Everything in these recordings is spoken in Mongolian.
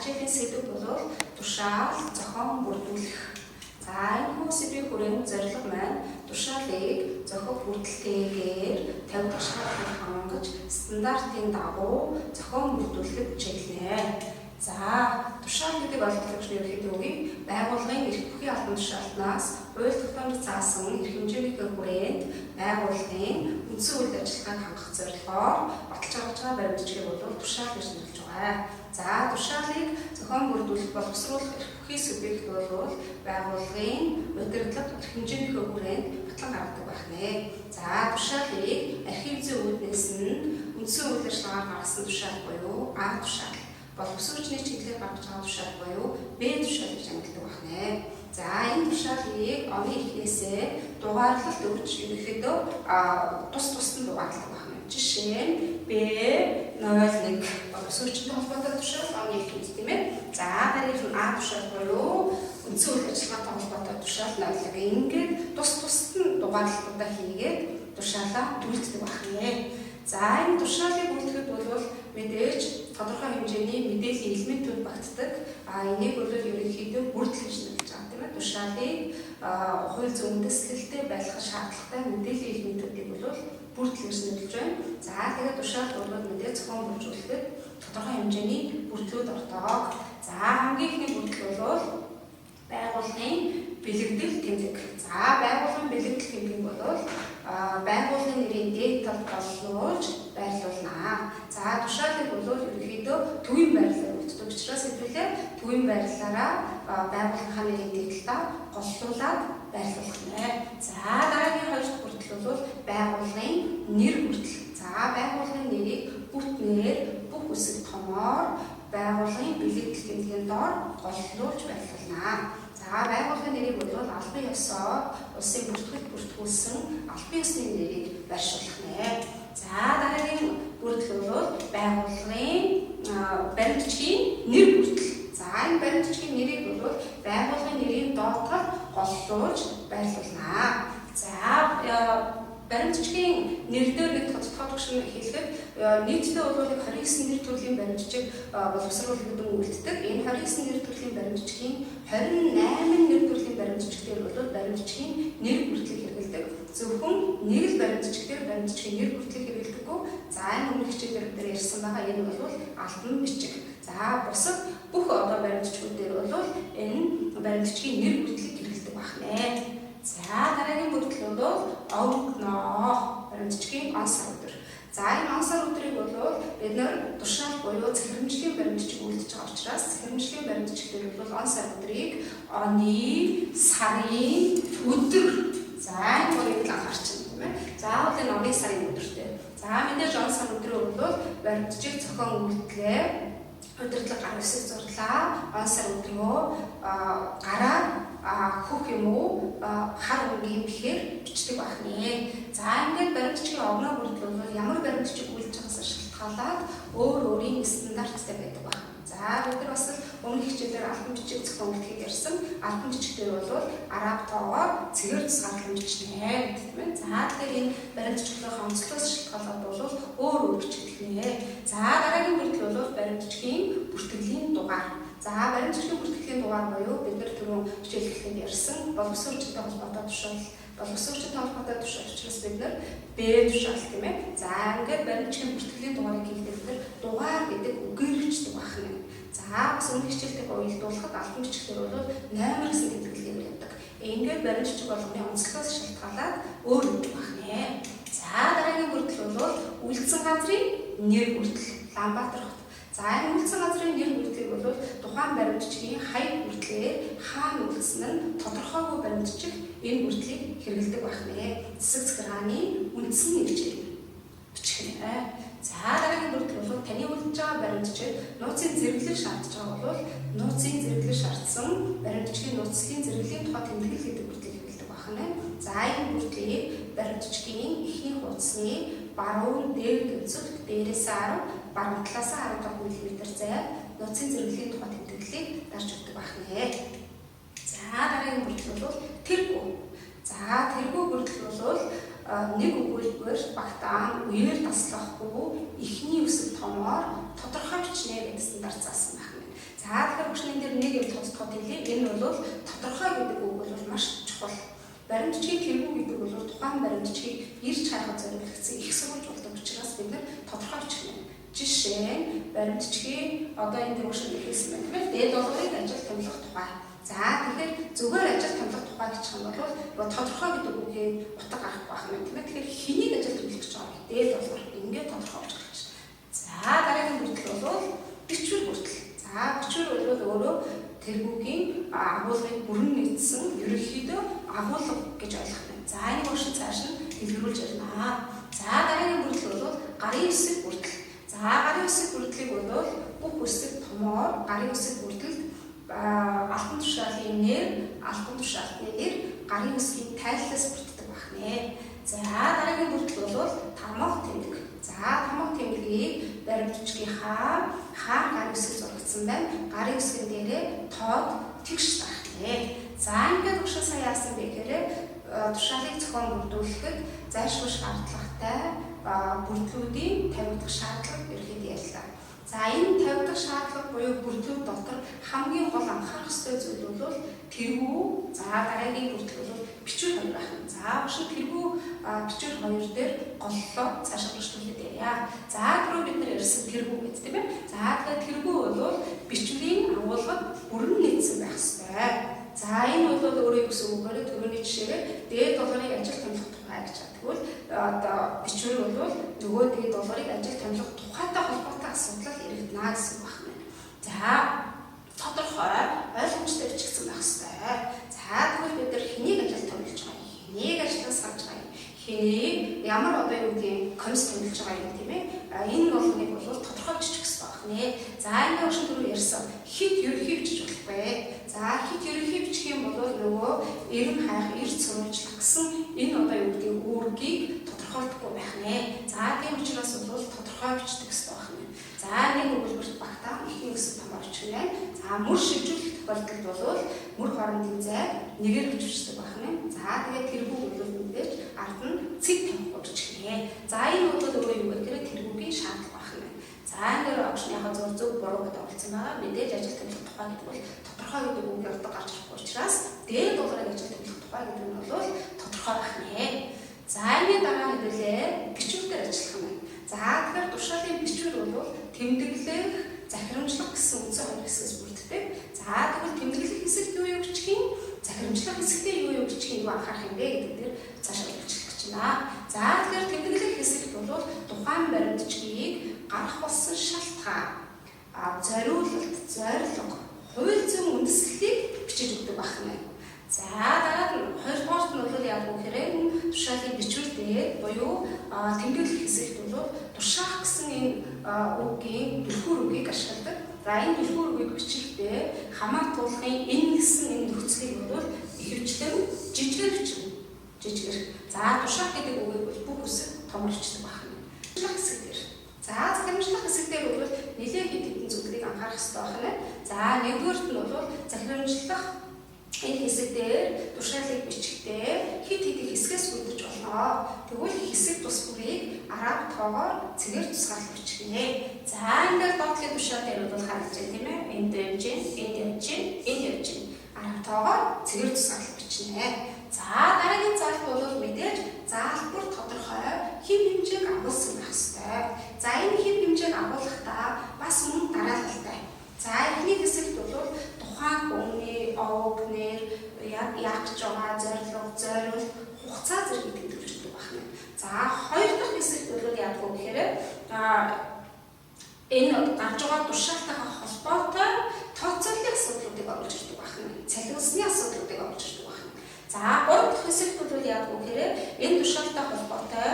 хичээлийн сэдэв бол тушаал, зохион бүрдүүлэх. За энэ сэдвийн хүрээнд зорилго маань тушаалыг зохион бүрдэлтэйгээр 50 дахь шаардлагыг хангаж стандартын дагуу зохион бүрдүүлэхэд чиглэнэ. За тушаал гэдэг ойлголтыг ерөнхийдөө байгууллагын эрх бүхий албан тушаалтнаас хууль тогтоомж заасан эрх хэмжээний хүрээнд байгууллагын үндсэн үйл ажиллагааг хангах зорилгоор баталж байгаа баримтчгийг бол тушаал гэж нэрлэж байгаа. За тушаалыг зохион бүрдүүлэх боловсруулах эрх бүхий субъект бол байгууллагын удирдлага эрх хэмжээний хүрээнд батлан гаргадаг байна. За тушаалыг архив зүйн үүднээс нь үндсэн үйл ажиллагаар гаргасан тушаал буюу А тушаал, боловсруучны чиглэлээр гаргаж байгаа тушаал буюу Б тушаал гэж ангилдаг байна. За энэ тушаалыг оны эхнээсээ дугаарлалт өгч ерөнхийдөө тусад нь дугаарлах байна. Жишээ нь B01 боловсруучтай холбоотой тушаал оны эхнээс тийм ээ. За дараагийнх нь А тушаал буюу үндсэн үйл ажиллагаатай холбоотой тушаал нойлог. Ингээд тусад нь дугаарлалтуудаа хийгээд тушаалаа төлөвлөдөг байна. За энэ тушаалыг үлдэхэд бол мэдээж тодорхой хэмжээний мэдээллийн элементүүд багтдаг. Энийг бол ерөнхийдөө бүрдэл гэж нэрлэж байгаа тийм ээ. Тушаалыг хууль зүйн үндэслэлтэй байлгах шаардлагатай мэдээллийн элементүүдийг бол бүрдэл гэж нэрлэж байна. За тэгээд тушаал бол мэдээ зохион бүржүүлэхэд тодорхой хэмжээний бүрдлүүд ордог. За хамгийн ихний бүрдэл бол байгууллагын бэлэгдэл тэмдэг. За байгууллагын бэлэгдэл тэмдэг бол байгууллагын нэрийн дээд талд олнууж байрлуулна. За тушаалыг бол ерөнхийдөө төвийн байрлалаар үлддэг учраас хэвлээ төвийн байрлалаараа байгууллагын нэрийн дээд талдаа голлуулаад байрлуулах нэ. За дараагийн хоёр дахь бүрдэл бол байгууллагын нэр бүрдэл. За байгууллагын нэрийг бүтнээр бүх үсэг томоор байгууллагын бэлэгдэл тэмдгийн доор голлуулж байрлуулна. За байгууллагын нэрийг бол албан ёсоор улсын бүртгүүлсэн албан ёсны нэрийг байршуулах нэ. За дараагийн бүрдэл бол байгууллагын баримтчгийн нэр бүрдэл. За энэ баримтчгийн нэрийг бол байгууллагын нэрийн доотор голлуулж байрлуулна. За баримтчгийн нэрээр нэг тодорхой төвшин хэлэхэд нийтдээ бол 29 нэр төрлийн баримтчиг боловсруулагдсан үлддэг. Энэ 29 нэр төрлийн баримтчгийн 28 нэр төрлийн баримтчигтэр бол баримтчгийн нэр бүрдлийг хэрэглэдэг. Зөвхөн нэг л баримтчигтэр баримтчгийн нэр бүрдлийг хэрэглэдэггүй. За энэ өмнөх хичээлээр дээр ярьсан байгаа энэ бол албан бичиг. За бусад бүх баримтчгүүдээр бол энэ баримтчгийн нэр бүрдлийг хэрэглэдэг байна. За дараагийн бүрдэл бол овгноо баримтчгийн он сар өдөр. За энэ он сар өдрийг бол бид нэр тушаал буюу захирамжлын баримтчиг үлдэж байгаа учраас захирамжлын баримтчигтэр бол он сар өдрийг оны, сарын өдөр. За энэ хоёрыг л анхаарчихна тийм ээ. За одоо энэ оны, сарын өдөртэй. За мэдээж он сар өдрөө бол баримтчиг зохион үйлдэлээ удирдлага гар үсэг зурлаа, он сар өдрөө гараа хөх юм уу хар өнгийн бэхээр бичдэг байна. За ингээд баримтчгийн огноо бүрдэл бол ямар баримтчиг үйлдэж байгаас шалтгаалаад өөрийн стандарттай байдаг байна. За бид нар бас өмнөх хичээлээр албан бичиг зохион үйлдэхийг ярьсан. Албан бичгээр бол араб тоогоор цэгэр тусгаарлан бичнэ гэдэг юм. За тэгэхээр энэ баримтчгийн онцлогоос шалтгаалаад бол өөр бичигдэлнэ. За дараагийн бүрдэл бол баримтчгийн бүртгэлийн дугаар. За баримтчгийн бүртгэлийн дугаар буюу бид нар түрүү хичээлэхэд ярьсан боловсруучтай холбоотой тушаал. Боловсруучтай холбоотой тушаал учраас бид нар Б тушаал тийм ээ. За ингээд баримтчгийн бүртгэлийн дугаарыг хийхдээ бид нар дугаар гэдэг үгээр бичдэг байна. За бас өмнөх хичээлдээ уялдуулахад албан бичгээр бол номер гэсэн тэмдэглэлээр явдаг. Ингээд баримтчиг болгоны онцлогоос шалтгаалаад өөр үүрэг байна. За дараагийн бүрдэл бол үлдсэн газрын нэр бүрдэл. Улаанбаатар хот. За энэ үлдсэн газрын нэр бүрдлийг бол тухайн баримтчгийн хаяг бүрдлээр хаана үлдсэн нь тодорхойгүй баримтчиг энэ бүрдлийг хэрэглэдэг байна. Засаг захиргааны үндсэн нэрчээр бичих нэ. За дараагийн бүрдэл бол таны үлдэж байгаа баримтчид нууцын зэрэглэл шаардж байгаа бол нууцын зэрэглэл шаардсан баримтчгийн нууцлын зэрэглэлийн тухай тэмдэглэл гэдэг бүрдлийг хэрэглэдэг байна. За энэ бүрдлийг баримтчгийн эхний хуудасны баруун дээд төвцөлд дээрээс 10 баруун талаас 15 мм зайд нууцын зэрэглэлийн тухай тэмдэглэлийг дарж өгдөг байна. За дараагийн бүрдэл бол тэргүү. За тэргүү бүрдэл бол нэг өгүүлбэр багтаан үеэр таслахгүй эхний үсэг томоор тодорхой бичнэ гэдэг стандарт заасан байна. За тэгэхээр багш энэ дээр нэг юм тоцтоход хэлье. Энэ бол тодорхой гэдэг үг бол маш чухал. Баримтчгийн тэргүү гэдэг бол тухайн баримтчгийг ирж хайхад зориулагдсан их сурвалж болдог учраас бид нар тодорхой бичих юм. Жишээ нь баримтчгийн одоо энэ дээр багш хэлсэн байна тийм ээ. Дээд долгорыг ажил томилох тухай. За тэгэхээр зүгээр ажил томилох тухай гэж юм бол тодорхой гэдэг үгийн утга гарах байх юм тийм ээ. Тэгэхээр хэнийг ажил томилох гэж байгаа вэ? Дээд долгор ингээд тодорхой болж гарч. За дараагийн бүртгэл бол бичвэр бүртгэл. За бичвэр бол өөрөө тэргүүгийн агуулгыг бүрэн нийцсэн ерөнхийдөө агуулга гэж ойлгох юм. За энийг ошин цааш нь дэлгэрүүлж ярина. За дараагийн бүртгэл бол гарын хэсэг бүртгэл. За гарын хэсэг бүртлийг бол бүх хэсэг томоор гарын хэсэг бүртгэлд алтан тушаалын нэр, алтан тушаалтны нэр гарын хэсгийн тайллаас бүрддэг байна. За дараагийн бүртгэл бол тамга тэмдэг. За тамга тэмдгийг баримтчгийнхаа гарын хэсэг зурагдсан байна. Гарын хэсгэн дээрээ тоод тэгш гаргана. За ингээд багш сая яасан бэ гэхээр тушаалыг зохион бүрдүүлэхэд зайлшгүй шаардлагатай бүрдлүүдийн тавигдах шаардлага ерөнхийдөө ярьлаа. За энэ тавигдах шаардлага буюу бүрдлүүд дотор хамгийн гол анхаарах ёстой зүйл бол тэргүү, за дараагийн бүртгэл бол бичвэр хоёр байх юм. За багш тэргүү бичвэр хоёр дээр голлоо цаашаа бүрчлүүлээд ярья. За түрүү бид нар ярьсан тэргүү гэдэг тийм ээ. За тэгэхээр тэргүү бол бичвэрийн агуулгад бүрэн нийцсэн байх ёстой. За энэ бол өөрөө юу гэсэн үг вэ? Түрүүний жишээгээр дээд долгорыг ажил томилох тухай гэж бодвол одоо бичвэр бол нөгөө дээд долгорыг ажил томилох тухайтай холбоотой асуудал яригдана гэсэн үг байна. За тодорхой ойлгомжтой бичигдсэн байх ёстой. За тэгвэл бид нар хэнийг ажил томилж байгаа юм? Хэнийг ажлаас салж байгаа юм? Хэнийг ямар одоо юу гэдэг комисс томилж байгаа юм тийм ээ? Энэ болгоныг бол тодорхой бичих хэрэгтэй байна. За энэ багш түрүү ярьсан хит ерөнхий бичиж болох бай. За хит ерөнхий бичих юм бол нөгөө эрен хайх, эрд сурвалжлах гэсэн энэ одоо юу гэдэг үүргийг тодорхойлдохгүй байх нэ. За тийм учраас бол тодорхой бичдэг хэрэгтэй байна. За нэг өгүүлбэрт багтаах ихний өсөлт томор бичихнэ. За мөр шилжүүлэх тохиолдолд бол мөр хоорондын зай нэгээр бичдэг байна. За тэгээд тэргүү бол мэдээж ард нь цэг тавих бичихнэ. За энэ бол өөрөө юу гэхээр тэргүүгийн шаардлага байна. За энэ дээр огшны яг зөв буруу гэдэг олцсон байгаа. Мэдээж ажил томилох тухай гэдэг бол тодорхой гэдэг үг ярддаг гарч ирэхгүй учраас дээд долгорыг ажил томилох тухай гэдэг нь бол тодорхой байх нэ. За энэ дараа хэдүүлээ бичвэрээр ажиллах юм. За тэгэхээр тушаалын бичвэр бол тэмдэглэх, захирамжлах гэсэн үндсэн хоёр хэсгээс бүрддэг. За тэгвэл тэмдэглэх хэсэгт юу бичих юм? Захирамжлах хэсэгтээ юу бичих юм анхаарах юм бэ гэдэг дээр цаашаа бичих гэж байна. За тэгэхээр тэмдэглэх хэсэгт бол тухайн баримтчгийг гарах болсон шалтгаан, зориулалт, зорилго, хууль зүйн үндэслэлийг бичиж өгдөг байна. За дараад нь хоёрдугаарт нь бол яг үхээр тушаалын бичвэр дээр буюу тэмдэглэх хэсэгт бол тушаах гэсэн энэ үгийн дэлгүүр үгийг ашигладаг. За энэ дэлгүүр үгийг бичихдээ хамаа туулгын энэ гэсэн энэ нөхцөлийг бол ихэвчлэн жижигэр бичнэ. Жижигэр. За тушаах гэдэг үгийг бол бүх үсэг томор бичдэг байна. Тушаах хэсэг дээр. За захирамжлах хэсэг дээр бол нэлээд хэд хэдэн зүйлийг анхаарах хэрэгтэй байна. За нэгдүгээрт нь бол захирамжлах энэ хэсэг дээр тушаалыг бичихдээ хит хэдийн хэсгээс бүрдэж болно. Тэгвэл хэсэг тус бүрийг арав тоогоор цэгээр тусгаарлаж бичгэнэ. За энэ дээр доотлын тушаал дээр бол харагдаж байна тийм ээ. Энд явж гин, энд явж гин, энд явж гин. Арав тоогоор цэгээр тусгаарлаж бичнэ. За дараагийн заалт бол мэдээж заалбар тодорхой хэв хэмжээг агуулсан байх ёстой. За энэ хэв хэмжээг агуулахдаа бас мөн дараалалтай. За эхний хэсэгт бол тухайн хүний овог нэр яг гэж байгаа зорилго, хугацаа зэрэг тэмдэглэж өгдөг байна. За хоёр дахь хэсэгт бол яг гоо гэхээр энэ гарч байгаа тушаалтайгаа холбоотой тооцооллын асуудлуудыг оруулж ирдэг байна. Цалин асуудлуудыг оруулж ирдэг байна. За гурав дахь хэсэгт бол яг гоо гэхээр энэ тушаалтай холбоотой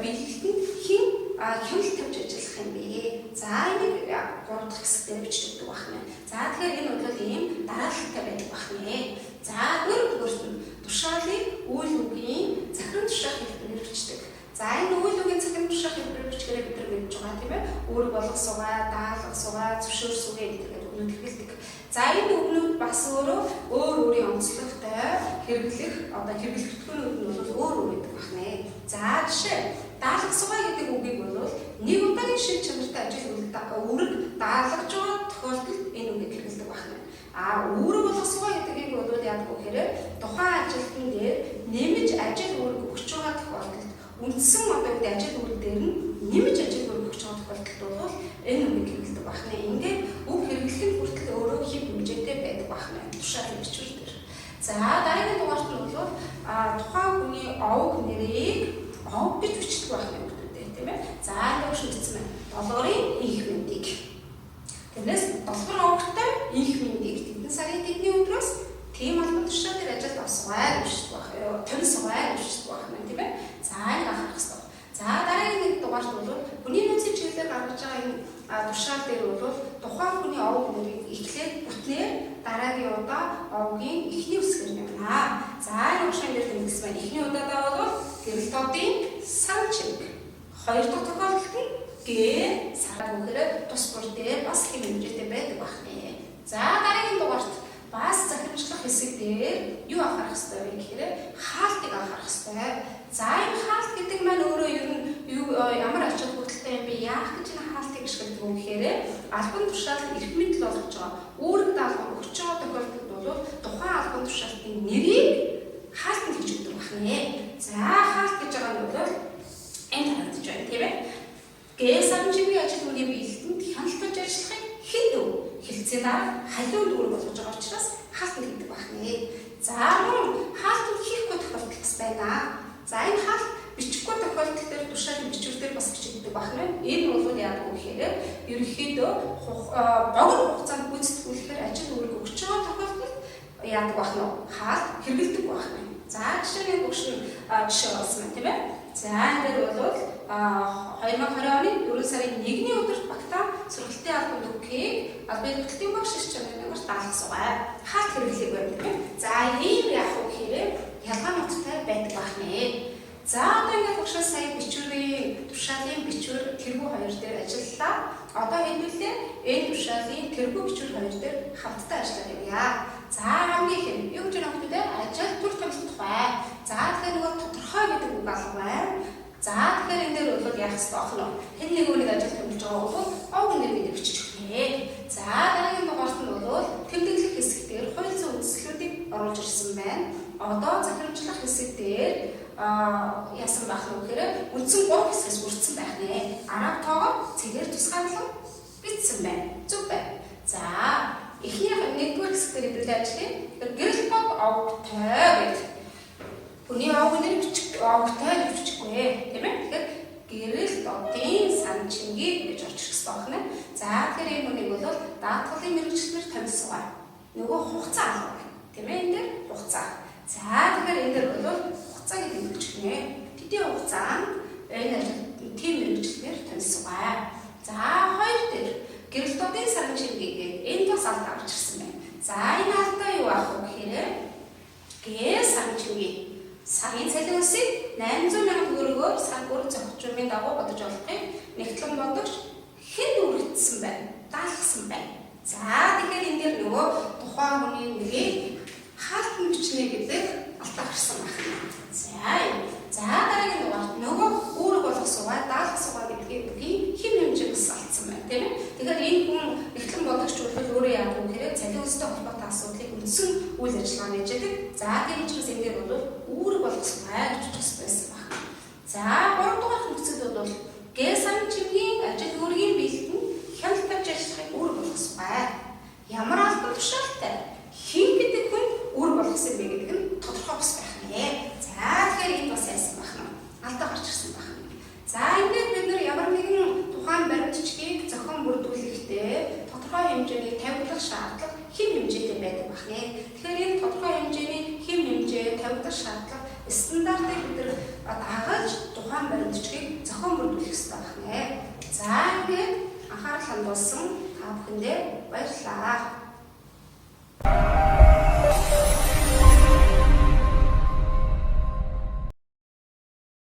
бэлгэлтэнд хэн хяналт тавьж ажиллах юм бэ? За энийг гурав дахь хэсгээр бичдэг байна. За тэгэхээр энэ бол ийм дараалалтай байдаг байна. За дөрөвдүгээрт нь тушаалын үйл үгийн захирам тушаах хэлбэрээр бичдэг. За энэ үйл үгийн захирам тушаах хэлбэрээр бичгээрээ бид нар мэдж байгаа тийм ээ. Үүрэг болгох сугай, даалгах сугай, зөвшөөр сугай гэдэг үгнүүд хэрэглэдэг. За энэ үгнүүд бас өөрөө өөрийн онцлогтой хэрэглэх одоо хэрэглэх бүтгэгчнүүд нь бол өөр байдаг байна. За жишээ даалгах сугай гэдэг үгийг бол нэг удаагийн шин чанартай ажил үрэг үндсэн одоо үүд ажил үйл дээр нь нэмж ажил үйл өгч байгаа тохиолдолд бол энэ үгийг хэрэглэдэг байна. Ингээд үг хэрэглэхэд хүртэл өөрөө хэв хэмжээтэй байдаг байна. Тушаалын бичвэр дээр. За дараагийн дугаарт нь бол тухайн хүний овог нэрийг овог гэж бичдэг байна хүүхдүүдээ тийм ээ. За энэ шүтсэн байна. Долоорын их мэндийг. Тэрнээс долгор овогтой их мэндийг тэдэн сарын тэдний өдрөөс тийм албан тушаал дээр ажилд авсгаа гэж байна. Томсгаа гэж байна тийм ээ. За энэ анхаарах хэрэгтэй. За дараагийн нэг дугаарт бол хүний нөөцийн чиглэлээр гаргаж байгаа энэ тушаал дээр бол тухайн хүний овог нэрийг эхлээд бүтнээр дараагийн удаа овгийн эхний үсгэр нэмнэ. За энэ уушин дээр тэмдэглэсэн байна. Эхний удаадаа бол гэрэл тоодын сан чимэг. Хоёр дахь тохиолдолд нь гээ сараа бүхээр тус бүр дээр бас хэм хэмжээтэй байдаг байна. За дараагийн дугаарт бас захирамжлах хэсэг дээр юу анхаарах хэрэгтэй вэ гэхээр хаалтыг анхаарах хэрэгтэй. За энэ хаалт гэдэг маань өөрөө ер нь ямар ач холбогдолтой юм бэ? Яах гэж энэ хаалтыг ашигладаг вэ гэхээр албан тушаал эрх мэдэл болгож байгаа. Үүрэг даалгавар өгч байгаа тохиолдолд бол тухайн албан тушаалтын нэрийг хаалт гэж өгдөг байна. За хаалт гэж байгаа нь бол энэ харагдаж байна тийм ээ. Гээ самжигийн ажил үеийн биелэлтэнд хяналтаж ажиллахыг хэн дөө хэлцээ дараа халуун дүр болгож байгаа учраас хаалт гэдэг байна. За мөн хаалт хийхгүй тохиолдол байна. За энэ хаалт бичихгүй тохиолдол дээр тушаалын бичвэр дээр бас бичигддэг байна. Энэ бол яг үгээр ерөнхийдөө богино хугацаанд гүйцэтгүүлэхээр ажил үүрэг өгч байгаа тохиолдолд яадаг байна уу? Хаалт хэрэглэдэг байна. За жишээ нь өгшин жишээ болсон байна тийм ээ. За энэ дээр бол 2020 оны 4 сарын 1-ний өдөрт Багтаа сургалтын албан төгөөгийг албан хөгжлийн баг шиш чанараар даалгасгаа. Хаалт хэрэглээг байна тийм ээ. За ийм яах вэ гэхээр ялгаа ноттой байдаг байна. За одоо ингээд багшаа сая бичвэрийн тушаалын бичвэр тэргүү хоёр дээр ажиллалаа. Одоо хэдүүлээ энэ тушаалын тэргүү бичвэр хоёр дээр хамтдаа ажиллаад явъя. За хамгийн ихэм юу гэж нөхдөд ажил төр томсдох бай. За тэгэхээр нөгөө тодорхой гэдэг үг алга байна. За тэгэхээр энэ дээр бол яах ёстой ах нь хэн нэг үнийг ажил томж байгаа бол овг нэр гэдэг бичих гэнэ. За дараагийн дугаарт нь бол тэмдэглэх хэсэг дээр хууль зүйн үндслүүдийг оруулж ирсэн байна. Одоо захирамжлах хэсэг дээр яасан байх вэ гэхээр үндсэн 3 хэсгээс бүрдсэн байх нэ. Арга тоогоор цэгээр тусгаарлан бичсэн байна. Зөв байна. За эхнийх нь нэгдүгээр хэсэг дээр хэвлэлээ ажиллая. Гэрэл тод овгтой гэдэг. Хүний овг нэр бичих овгтой гэж бичихгүй тийм ээ. Тэгэхээр гэрэл тодын сан чингийг гэж орж ирэх хэрэгтэй байна. За тэгэхээр энэ үнийг бол даатгалын мэргэжлээр танилцсан. Нөгөө хугацаа алга байна. Тийм ээ энэ дээр хугацаа. За тэгэхээр энэ дээр бол хугацаа гэдэг нь гэж гинэ. Тэдний хугацаанд энэ тийм мэргэжлээр танилцсан. За хоёр дээр гэрэл тодын сан чингийг энэ бас алдаа гарч ирсэн байна. За энэ алдаа юу аах вэ гэхээр гээ сан чингийг сарын цалин үсийг 800 сая төгрөгөөр сар бүр зохицуулмын дагуу бодож олохыг нэгтлэн бодогч хэн үргэлжсэн байна? Даалгасан байна. За тэгэхээр энэ дээр нөгөө тухайн хүний нэрийг хаалтан бичнэ гэдэг алдаа гарсан байна. За дараагийн дугаарт нөгөө үүрэг болгосугаа даалгасугаа гэдгийг хэм хэмжээгээс алдсан байна тийм ээ. Тэгэхээр энэ хүн нэгтлэн бодогч бол өөрөө яах вэ гэхээр цалин үстэй холбоотой асуудлыг үндсэн үйл ажиллагаа нээждэг. За тийм учраас энэ дээр бол үүрэг болгосугаа гэж хэлсэн байна. За 3 дугаар нөхцөл бол гээ сан чимгийн ажил үүргийн биелэлтэнд хяналтаж ажиллахыг үүрэг болгосугаа. Ямар албан тушаалтай хэн гэдэг хүн үүрэг болгосон бэ гэдэг нь тодорхой бас байх нэ. За тэгэхээр энэ бас яасан байна. Алдаа гарч ирсэн байна. За энэ бид нар ямар нэгэн тухайн баримтчгийг зохион бүрдүүлэхдээ тодорхой хэмжээний тавигдах шаардлага хэм хэмжээтэй байдаг байна. Тэгэхээр энэ тодорхой хэмжээний хэм хэмжээ тавигдах шаардлага стандартыг бид нар дагаж тухайн баримтчгийг зохион бүрдүүлэх ёстой байна. За ингээд анхаарал хандуулсан та бүхэндээ баярлалаа.